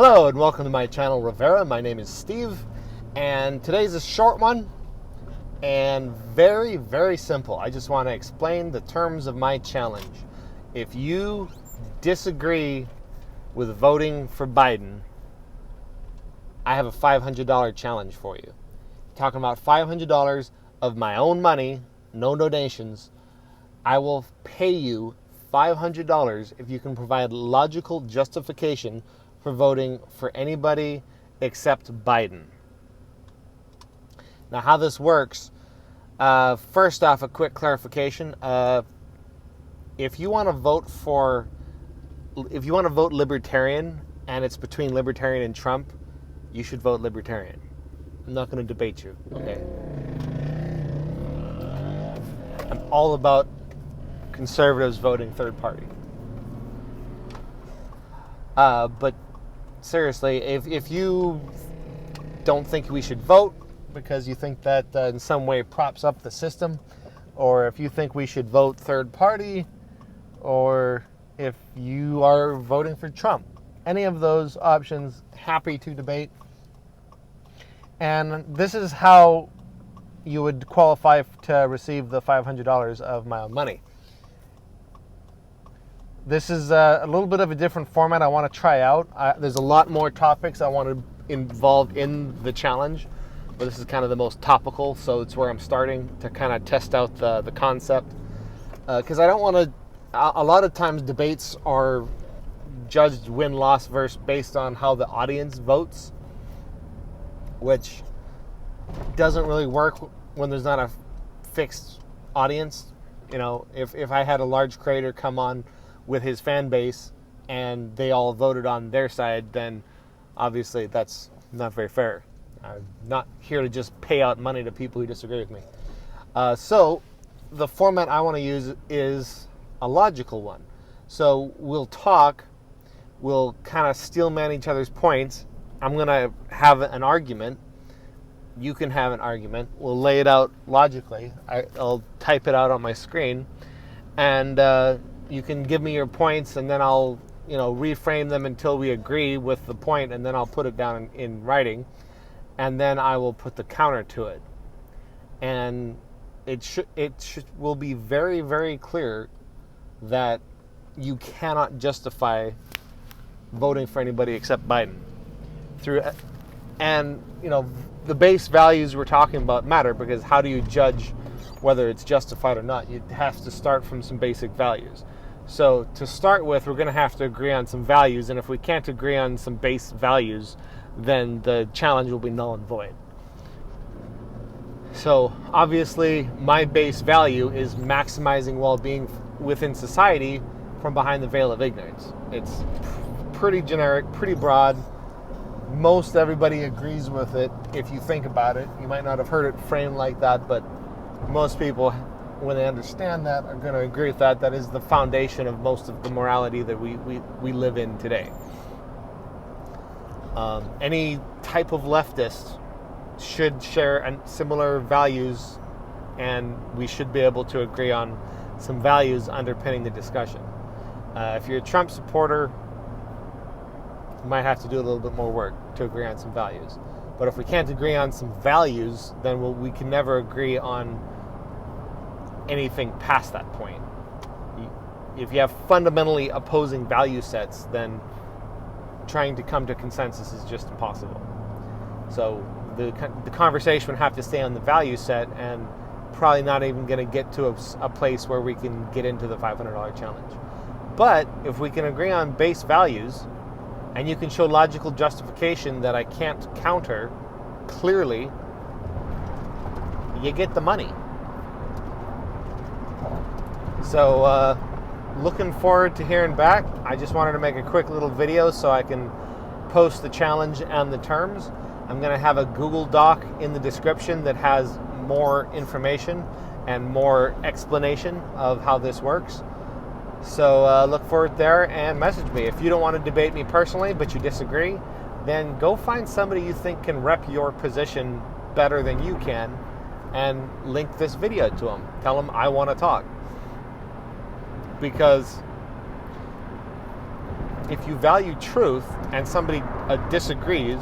Hello and welcome to my channel, Re-Vera. My name is Steve, and today's a short one and very, very simple. I just want to explain the terms of my challenge. If you disagree with voting for Biden, I have a $500 challenge for you. Talking about $500 of my own money, no donations. I will pay you $500 if you can provide logical justification for voting for anybody except Biden. Now, how this works, first off, a quick clarification. If you want to vote Libertarian, and it's between Libertarian and Trump, you should vote Libertarian. I'm not going to debate you, okay? I'm all about conservatives voting third party. But seriously, if you don't think we should vote because you think that in some way props up the system, or if you think we should vote third party, or if you are voting for Trump, any of those options, happy to debate. And this is how you would qualify to receive the $500 of my own money. This is a little bit of a different format I want to try out. There's a lot more topics I want to involve in the challenge, but this is kind of the most topical, so it's where I'm starting to kind of test out the concept. Because I don't want to... A lot of times debates are judged win-loss versus based on how the audience votes, which doesn't really work when there's not a fixed audience. You know, if I had a large creator come on with his fan base and they all voted on their side, then obviously that's not very fair. I'm not here to just pay out money to people who disagree with me. So the format I want to use is a logical one. So we'll talk, we'll kind of steel man each other's points. I'm going to have an argument. You can have an argument. We'll lay it out logically. I'll type it out on my screen, and you can give me your points, and then I'll, reframe them until we agree with the point, and then I'll put it down in writing, and then I will put the counter to it. And it will be very, very clear that you cannot justify voting for anybody except Biden. And the base values we're talking about matter, because how do you judge whether it's justified or not? You have to start from some basic values. So to start with, we're going to have to agree on some values, and if we can't agree on some base values, then the challenge will be null and void. So obviously, my base value is maximizing well-being within society from behind the veil of ignorance. It's pretty generic, pretty broad. Most everybody agrees with it if you think about it. You might not have heard it framed like that, but most people, when they understand that, are going to agree with that. That is the foundation of most of the morality that we live in today. Any type of leftist should share similar values, and we should be able to agree on some values underpinning the discussion. If you're a Trump supporter, you might have to do a little bit more work to agree on some values. But if we can't agree on some values, then we can never agree on anything past that point. If you have fundamentally opposing value sets, then trying to come to consensus is just impossible. So the conversation would have to stay on the value set, and probably not even going to get to a place where we can get into the $500 challenge. But if we can agree on base values, and you can show logical justification that I can't counter clearly, you get the money. So looking forward to hearing back. I just wanted to make a quick little video so I can post the challenge and the terms. I'm going to have a Google Doc in the description that has more information and more explanation of how this works. So look for it there and message me. If you don't want to debate me personally, but you disagree, then go find somebody you think can rep your position better than you can, and link this video to them. Tell them I want to talk. Because if you value truth and somebody disagrees,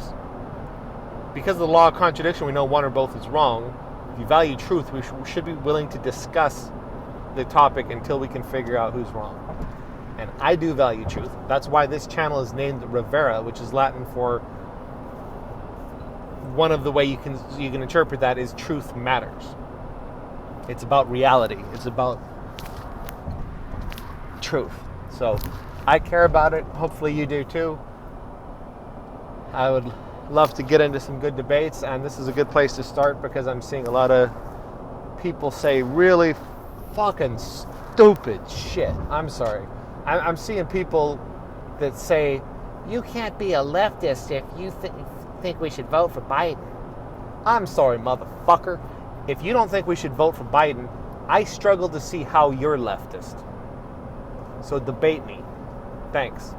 because of the law of contradiction, we know one or both is wrong. If you value truth, we should be willing to discuss the topic until we can figure out who's wrong. And I do value truth. That's why this channel is named Re-Vera, which is Latin for, one of the way you can interpret that is truth matters. It's about reality. It's about truth. So I care about it. Hopefully you do too. I would love to get into some good debates, and this is a good place to start because I'm seeing a lot of people say really fucking stupid shit. I'm sorry. I'm seeing people that say, you can't be a leftist if you think we should vote for Biden. I'm sorry, motherfucker. If you don't think we should vote for Biden, I struggle to see how you're leftist. So debate me. Thanks.